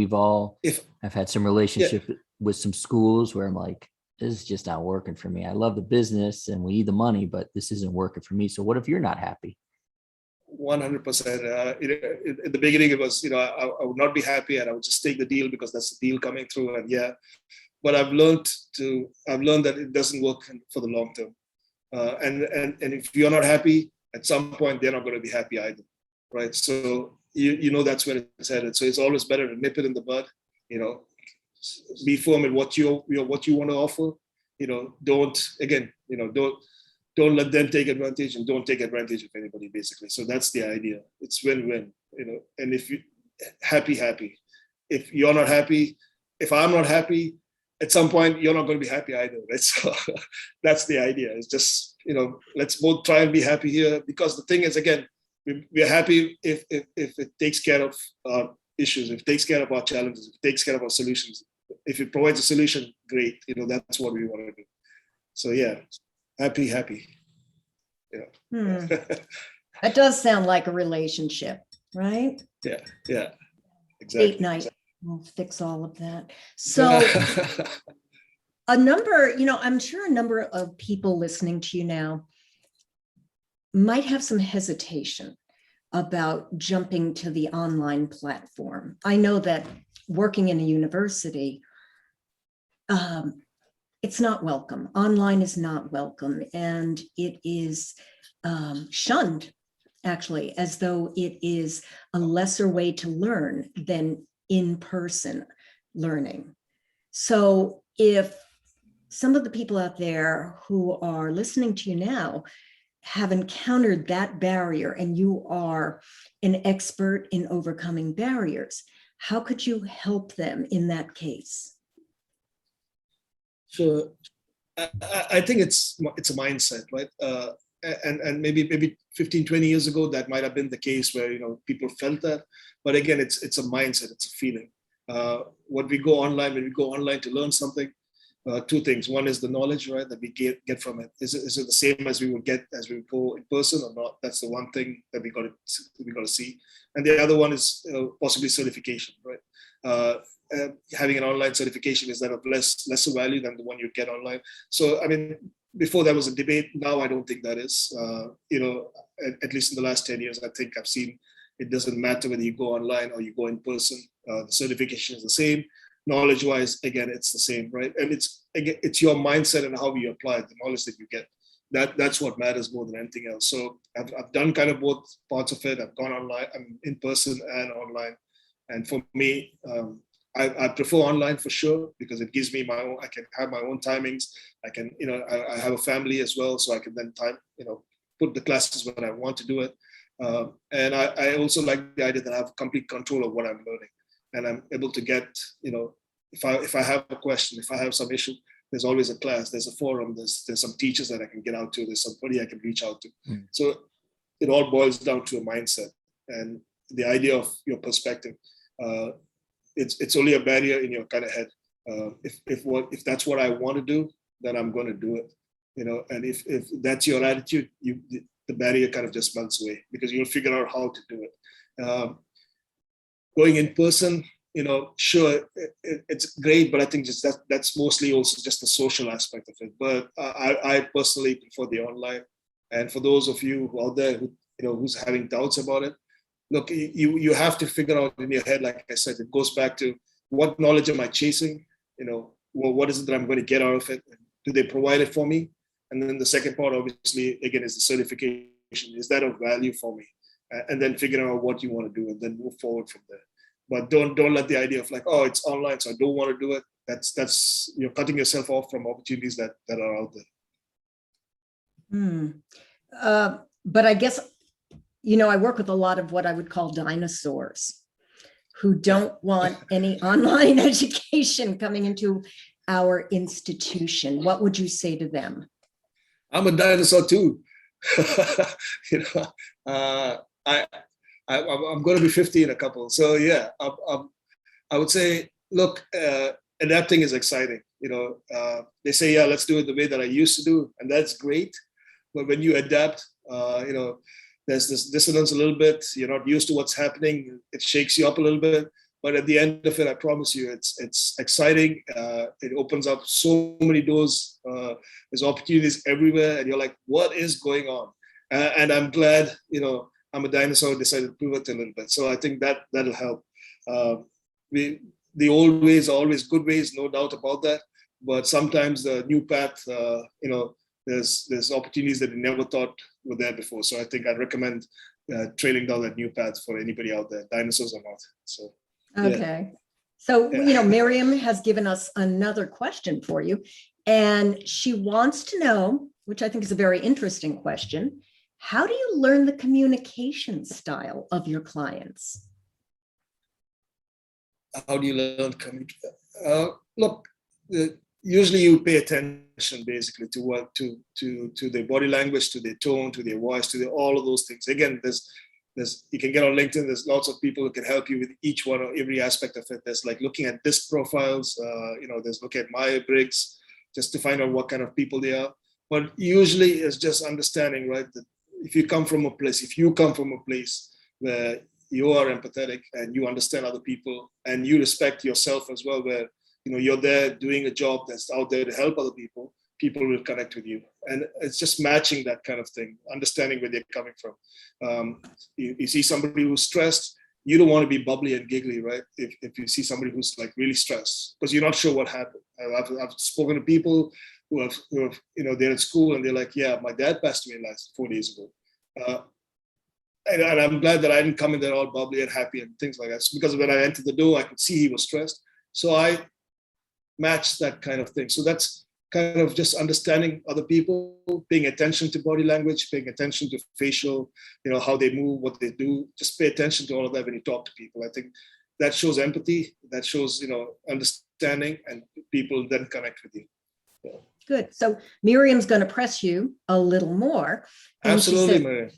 I've had some relationship with some schools where I'm like, this is just not working for me. I love the business and we need the money, but this isn't working for me. So what if you're not happy? 100%. In the beginning, it was, I would not be happy and I would just take the deal because that's the deal coming through. And but I've learned that it doesn't work for the long term. And if you're not happy, at some point, they're not going to be happy either. Right. So, that's where it's headed. So it's always better to nip it in the bud, be firm in what you want to offer. Don't let them take advantage, and don't take advantage of anybody, basically. So that's the idea. It's win-win, and if you happy. If you're not happy, if I'm not happy, at some point you're not going to be happy either, right? So that's the idea. It's just, let's both try and be happy here, because the thing is, again, we're happy if it takes care of issues, if it takes care of our challenges, if it takes care of our solutions, if it provides a solution, great. That's what we want to do. So yeah, happy. Hmm. That does sound like a relationship, right? Yeah, exactly. Date night will fix all of that. So I'm sure a number of people listening to you now might have some hesitation about jumping to the online platform. I know that working in a university, it's not welcome. Online is not welcome, and it is shunned, actually, as though it is a lesser way to learn than in-person learning. So if some of the people out there who are listening to you now have encountered that barrier, and you are an expert in overcoming barriers, how could you help them in that case? So I think it's a mindset, right? And maybe 15, 20 years ago, that might have been the case where people felt that. But again, it's a mindset, it's a feeling. When we go online to learn something, two things. One is the knowledge, right, that we get from it. Is it the same as we would get as we go in person or not? That's the one thing that we got to see. And the other one is possibly certification, right? Having an online certification, is that of lesser value than the one you get online? So I mean, before there was a debate. Now I don't think that is. At least in the last 10 years, I think I've seen it doesn't matter whether you go online or you go in person. The certification is the same. Knowledge-wise, again, it's the same, right? And it's your mindset and how you apply it, the knowledge that you get. That's what matters more than anything else. So I've done kind of both parts of it. I've gone online, I'm in person and online. And for me, I prefer online for sure, because it gives me my own. I can have my own timings. I can, I have a family as well, so I can then put the classes when I want to do it. And I also like the idea that I have complete control of what I'm learning, and I'm able to get, if I have a question, if I have some issue, there's always a class, there's a forum, there's some teachers that I can get out to, there's somebody I can reach out to. So it all boils down to a mindset and the idea of your perspective. It's only a barrier in your kind of head. If that's what I want to do, then I'm going to do it. And if that's your attitude, the barrier kind of just melts away, because you'll figure out how to do it. Going in person, sure, it's great, but I think just that's mostly also just the social aspect of it. But I personally prefer the online. And for those of you out there who's having doubts about it, look, you have to figure out in your head, like I said, it goes back to what knowledge am I chasing? What is it that I'm going to get out of it? Do they provide it for me? And then the second part, obviously, again, is the certification. Is that of value for me? And then figure out what you want to do, and then move forward from there. But don't let the idea of like, oh, it's online, so I don't want to do it. That's you're cutting yourself off from opportunities that are out there. But I guess, I work with a lot of what I would call dinosaurs who don't want any online education coming into our institution. What would you say to them? I'm a dinosaur too. I'm going to be 50 in a couple. So yeah, I would say, look, adapting is exciting. They say, yeah, let's do it the way that I used to do. And that's great. But when you adapt, there's this dissonance a little bit. You're not used to what's happening. It shakes you up a little bit. But at the end of it, I promise you, it's exciting. It opens up so many doors. There's opportunities everywhere. And you're like, what is going on? And I'm glad, I'm a dinosaur, decided to pivot a little bit. So I think that'll help. The old ways are always good ways, no doubt about that. But sometimes the new path, there's opportunities that you never thought were there before. So I think I'd recommend trailing down that new path for anybody out there, dinosaurs or not. So okay. So Miriam has given us another question for you, and she wants to know, which I think is a very interesting question, how do you learn the communication style of your clients? How do you learn communication? Look, usually you pay attention basically to their body language, to their tone, to their voice, to all of those things. Again, there's you can get on LinkedIn. There's lots of people who can help you with each one or every aspect of it. There's like looking at disc profiles, there's look at Myers-Briggs just to find out what kind of people they are. But usually it's just understanding, right? That if you come from a place where you are empathetic and you understand other people and you respect yourself as well, where, you're there doing a job that's out there to help other people, people will connect with you. And it's just matching that kind of thing, understanding where they're coming from. You see somebody who's stressed, you don't want to be bubbly and giggly, right? If you see somebody who's like really stressed, because you're not sure what happened. I've spoken to people who have, they're at school and they're like, yeah, my dad passed away 4 days ago. And I'm glad that I didn't come in there all bubbly and happy and things like that. So because when I entered the door, I could see he was stressed. So I matched that kind of thing. So that's kind of just understanding other people, paying attention to body language, paying attention to facial, how they move, what they do. Just pay attention to all of that when you talk to people. I think that shows empathy, that shows, understanding, and people then connect with you. So. Good. So Miriam's going to press you a little more. Absolutely, Miriam.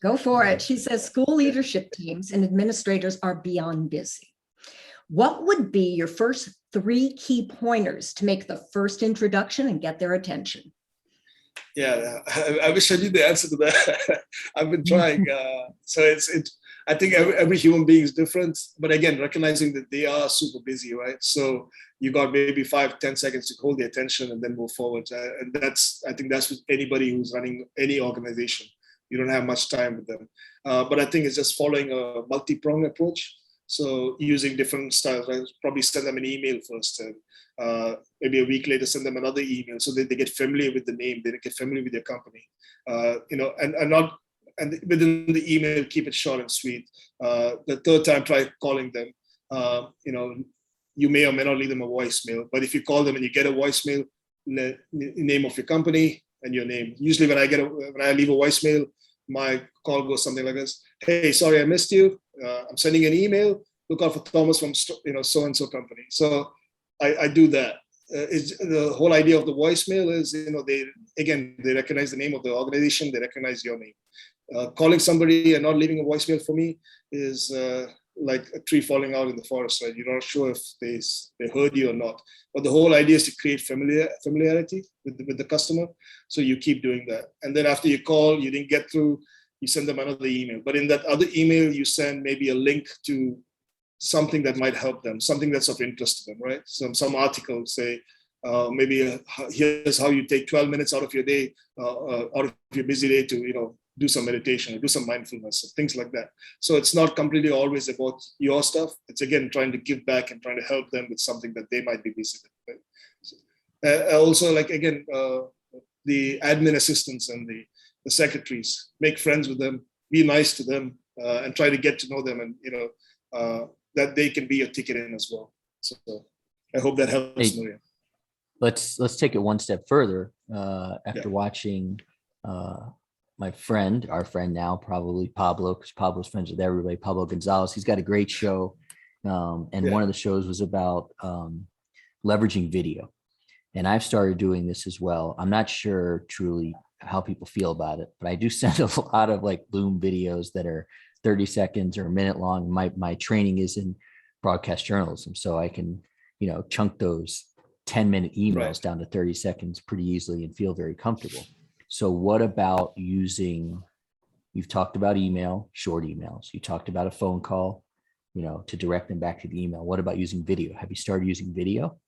Go for it. She says school leadership teams and administrators are beyond busy. What would be your first 3 key pointers to make the first introduction and get their attention? Yeah, I wish I knew the answer to that. I've been trying. I think every human being is different, but again, recognizing that they are super busy, right? So you got maybe 5-10 seconds to hold their attention and then move forward. And I think that's with anybody who's running any organization. You don't have much time with them. But I think it's just following a multi-pronged approach. So using different styles, right? Probably send them an email first, and maybe a week later send them another email so that they get familiar with the name, they get familiar with your company, and within the email, keep it short and sweet. The third time, try calling them. You may or may not leave them a voicemail, but if you call them and you get a voicemail, name of your company and your name. Usually when I leave a voicemail, my call goes something like this: "Hey, sorry I missed you. I'm sending an email. Look out for Thomas from so-and-so company." So I do that. The whole idea of the voicemail is, they recognize the name of the organization, they recognize your name. Calling somebody and not leaving a voicemail for me is like a tree falling out in the forest, right? You're not sure if they heard you or not. But the whole idea is to create familiarity with the customer. So you keep doing that. And then after you call, you didn't get through, you send them another email. But in that other email, you send maybe a link to something that might help them, something that's of interest to them, right? Some article, say, maybe here's how you take 12 minutes out of your day, out of your busy day to, do some meditation or do some mindfulness, or things like that. So it's not completely always about your stuff. It's again, trying to give back and trying to help them with something that they might be busy with. Right? So, also, like, again, the admin assistants and the secretaries, make friends with them, be nice to them, and try to get to know them, and, that they can be your ticket in as well. So I hope that helps, Maria. Let's take it one step further. After watching our friend now, probably Pablo, because Pablo's friends with everybody, Pablo Gonzalez, he's got a great show. One of the shows was about leveraging video. And I've started doing this as well. I'm not sure truly how people feel about it, but I do send a lot of like Loom videos that are 30 seconds or a minute long. My training is in broadcast journalism, so I can, chunk those 10-minute emails down to 30 seconds pretty easily and feel very comfortable. So what about you've talked about email, short emails. You talked about a phone call, to direct them back to the email. What about using video? Have you started using video?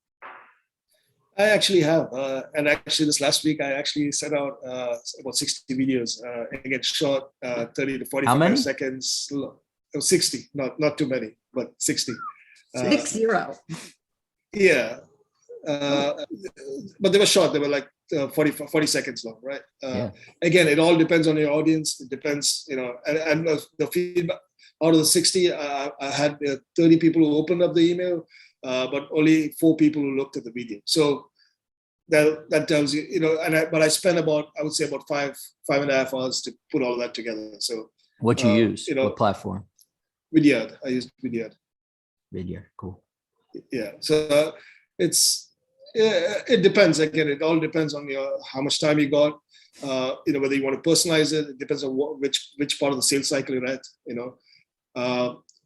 I actually have. And actually this last week, I actually sent out about 60 videos, again, short, 30 to 45 seconds. It was 60, not too many, but 60. 60. Yeah. But they were short. They were like 40 seconds long, right? Again, it all depends on your audience. It depends, and the feedback out of the 60, I had 30 people who opened up the email, but only 4 people who looked at the video. So that tells you, but I spent I would say about 5.5 hours to put all that together. So what you use, what platform? Vidyard. I used Vidyard. Vidyard, cool. Yeah. So it's Yeah, it depends. Again, it all depends on how much time you got. Whether you want to personalize it. It depends on which part of the sales cycle you're at.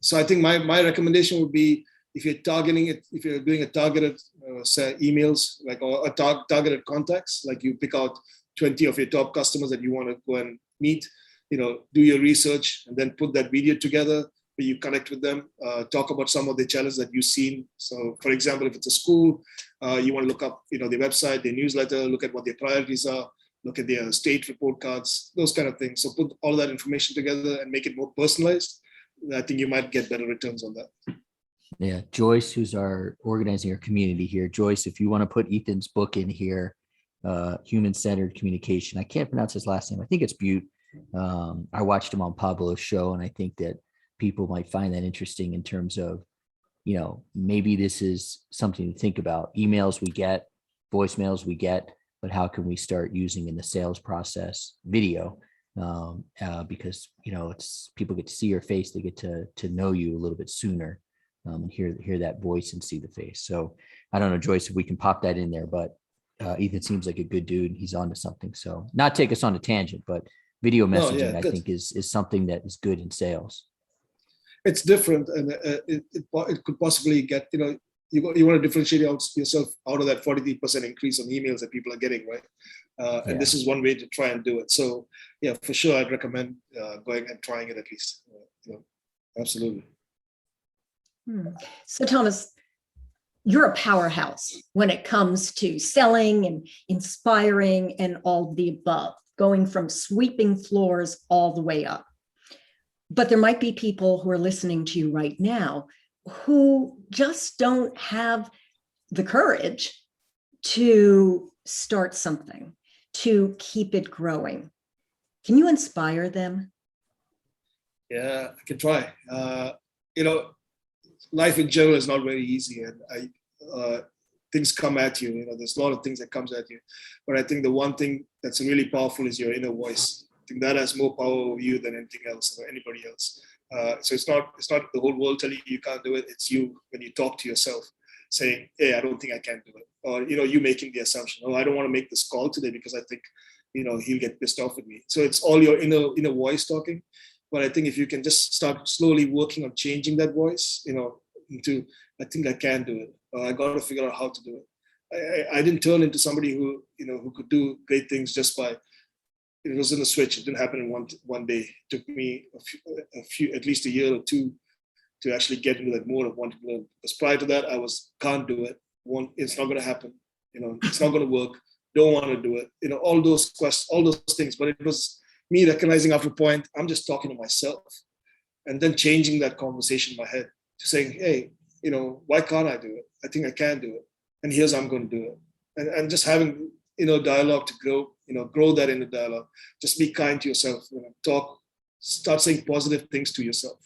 So I think my recommendation would be, if you're targeting it, if you're doing a targeted say emails, like, or a targeted contacts, like you pick out 20 of your top customers that you want to go and meet, do your research and then put that video together where you connect with them, talk about some of the challenges that you've seen. So for example, if it's a school, you want to look up, their website, their newsletter, look at what their priorities are, look at their state report cards, those kind of things. So put all that information together and make it more personalized. I think you might get better returns on that. Yeah, Joyce, who's organizing our community here. Joyce, if you want to put Ethan's book in here, Human-Centered Communication. I can't pronounce his last name. I think it's Butte. I watched him on Pablo's show, and I think that people might find that interesting in terms of, maybe this is something to think about. Emails we get, voicemails we get, but how can we start using in the sales process video? Because, it's people get to see your face, they get to know you a little bit sooner. And hear that voice and see the face. So I don't know, Joyce, if we can pop that in there, but Ethan seems like a good dude and he's onto something. So not take us on a tangent, but video messaging, I think is something that is good in sales. It's different, and it could possibly get, you want to differentiate yourself out of that 43% increase on emails that people are getting, right? And this is one way to try and do it. So yeah, for sure, I'd recommend going and trying it at least. Absolutely. So Thomas, you're a powerhouse when it comes to selling and inspiring and all the above, going from sweeping floors all the way up. But there might be people who are listening to you right now who just don't have the courage to start something, to keep it growing. Can you inspire them? Yeah, I can try. Life in general is not very easy, and things come at you. There's a lot of things that comes at you, but I think the one thing that's really powerful is your inner voice. I think that has more power over you than anything else or anybody else. So it's not the whole world telling you can't do it. It's you when you talk to yourself, saying, "Hey, I don't think I can do it," or you making the assumption, "Oh, I don't want to make this call today because I think he'll get pissed off with me." So it's all your inner voice talking. But I think if you can just start slowly working on changing that voice, into, I think I can do it. I got to figure out how to do it. I didn't turn into somebody who could do great things just by, it wasn't a switch. It didn't happen in one day. It took me at least a year or two to actually get into that mode of wanting to learn. Because prior to that, I can't do it. It's not going to happen. It's not going to work. Don't want to do it. All those questions, all those things. But it was me recognizing after a point, I'm just talking to myself, and then changing that conversation in my head to saying, hey, why can't I do it? I think I can do it. And here's how I'm going to do it. And just having, dialogue to grow that in the dialogue. Just be kind to yourself, start saying positive things to yourself,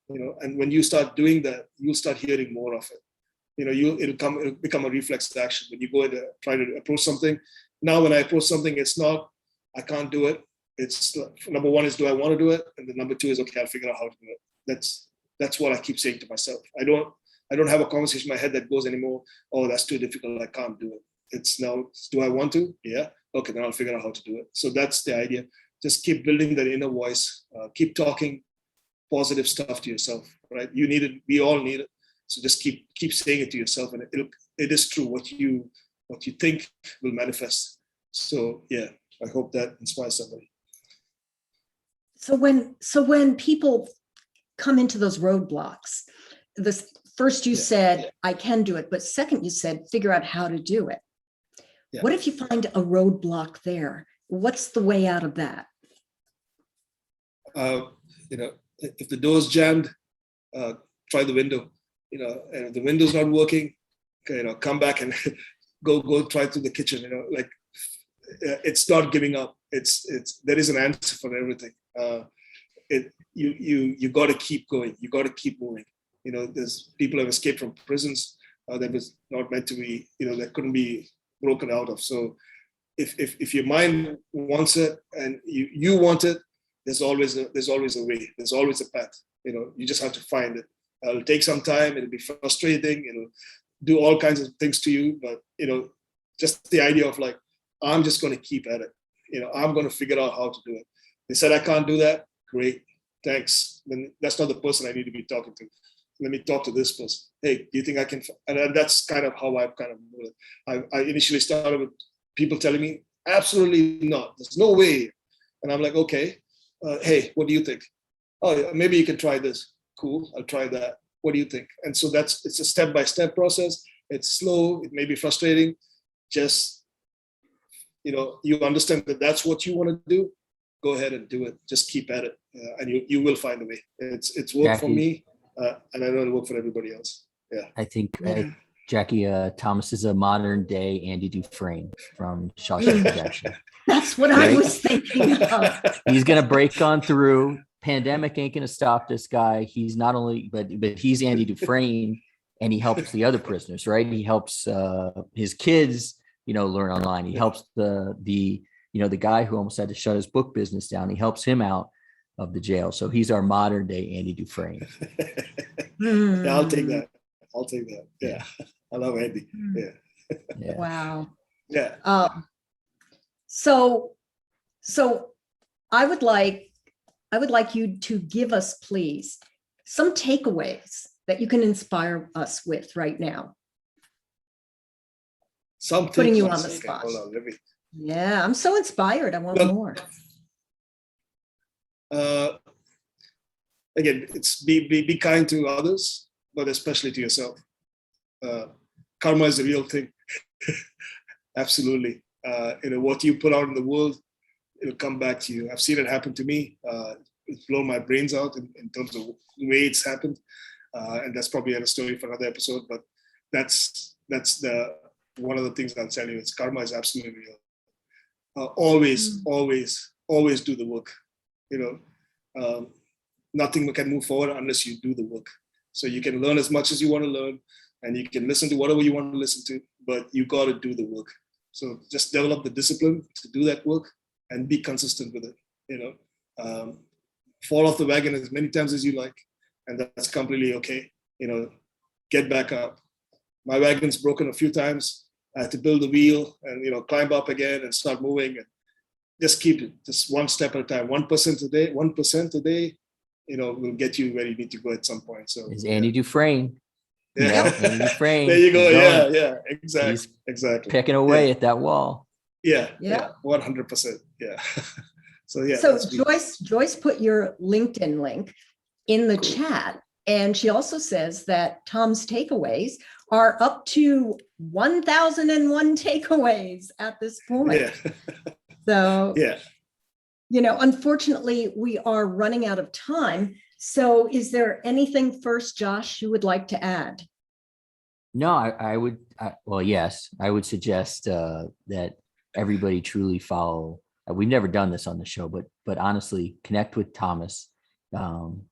and when you start doing that, you'll start hearing more of it. It'll become a reflex action. When you go and try to approach something. Now, when I approach something, it's not, I can't do it. It's number one is, do I want to do it? And the number two is, okay, I'll figure out how to do it. That's what I keep saying to myself. I don't have a conversation in my head that goes anymore, oh, that's too difficult, I can't do it. It's now, do I want to? Yeah. Okay, then I'll figure out how to do it. So that's the idea. Just keep building that inner voice. Keep talking positive stuff to yourself, right? You need it. We all need it. So just keep saying it to yourself, and it is true. What you think will manifest. So yeah, I hope that inspires somebody. So when people come into those roadblocks, first you said, I can do it, but second you said, figure out how to do it. Yeah. What if you find a roadblock there? What's the way out of that? If the door's jammed, try the window. And if the window's not working, come back and go try through the kitchen. It's not giving up. There is an answer for everything. You got to keep going. You got to keep moving. There's people who have escaped from prisons that was not meant to be. That couldn't be broken out of. So if your mind wants it and you want it, there's always a way. There's always a path. You just have to find it. It'll take some time. It'll be frustrating. do all kinds of things to you, but just the idea of like, I'm just going to keep at it. I'm going to figure out how to do it. They said I can't do that. Great, thanks. Then that's not the person I need to be talking to. Let me talk to this person. Hey, do you think I can? And that's kind of how I've kind of. I initially started with people telling me, absolutely not. There's no way. And I'm like, okay. Hey, what do you think? Oh, maybe you can try this. Cool, I'll try that. What do you think? And so it's a step-by-step process. It's slow. It may be frustrating. Just, you understand that that's what you want to do. Go ahead and do it. Just keep at it, and you will find a way. It's worked for me, and I know it'll work for everybody else. Yeah. I think Jackie, Thomas is a modern day Andy Dufresne from Shawshank Redemption. That's what I was thinking of. He's gonna break on through. Pandemic ain't gonna stop this guy. He's not only, but he's Andy Dufresne, and he helps the other prisoners, right? He helps his kids, learn online. He helps the guy who almost had to shut his book business down. He helps him out of the jail. So he's our modern day Andy Dufresne. Yeah, I'll take that. Yeah, I love Andy. Yeah. Wow. Yeah. So I would like you to give us, please, some takeaways that you can inspire us with right now. Putting you on the spot. Hold on, let me. Yeah, I'm so inspired. I want more. Again, it's be kind to others, but especially to yourself. Karma is a real thing. Absolutely. What you put out in the world, it'll come back to you. I've seen it happen to me. It's blown my brains out in terms of the way it's happened. And that's probably a story for another episode, but that's one of the things I'll tell you. It's karma is absolutely real. Always do the work. Nothing can move forward unless you do the work. So you can learn as much as you want to learn, and you can listen to whatever you want to listen to, but you got to do the work. So just develop the discipline to do that work and be consistent with it. Fall off the wagon as many times as you like, and that's completely okay. Get back up. My wagon's broken a few times. I had to build the wheel and climb up again and start moving, and just keep it just one step at a time. 1% a day, 1% a day, will get you where you need to go at some point. So is Andy Dufresne. Yeah. Andy Dufresne. There you go. Yeah, exactly. Pecking away at that wall. Yeah, 100%. Yeah. So Joyce put your LinkedIn link in the chat, and she also says that Tom's takeaways are up to 1,001 takeaways at this point. Yeah. So, unfortunately, we are running out of time. So is there anything first, Josh, you would like to add? No, I would. Yes, I would suggest that everybody truly follow. We've never done this on the show, but honestly, connect with Thomas.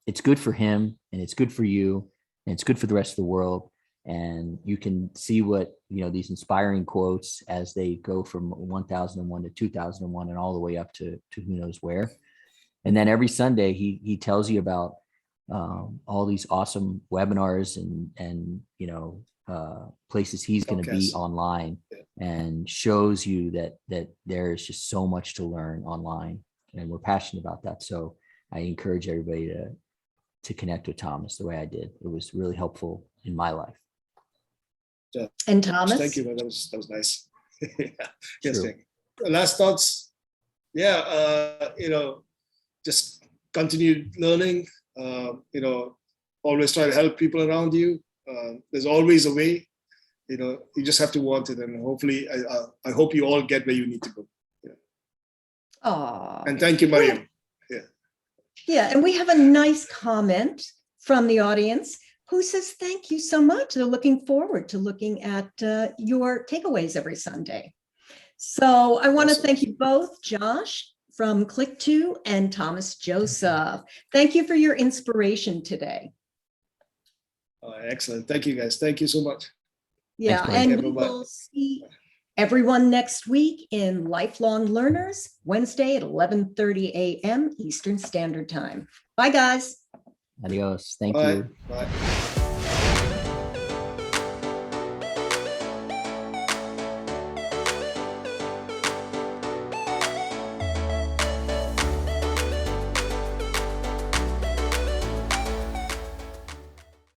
It's good for him, and it's good for you, and it's good for the rest of the world. And you can see what these inspiring quotes as they go from 1001 to 2001 and all the way up to who knows where. And then every Sunday he tells you about all these awesome webinars and places he's going to be online, and shows you that there's just so much to learn online, and we're passionate about that. So I encourage everybody to connect with Thomas the way I did. It was really helpful in my life. Yeah. And Thomas, thank you. That was nice. Yes. True. Last thoughts. Just continue learning. Always try to help people around you. There's always a way. You just have to want it, and hopefully, I hope you all get where you need to go. Aww. And thank you, Mariam. Yeah, and we have a nice comment from the audience who says, thank you so much. They're looking forward to looking at your takeaways every Sunday. So I want to thank you both, Josh from Click2 and Thomas Joseph. Thank you for your inspiration today. Excellent. Thank you, guys. Thank you so much. Yeah, Thanks, and we will see everyone next week in Lifelong Learners, Wednesday at 11:30 a.m. Eastern Standard Time. Bye, guys. Adios. Thank Bye. you. Bye.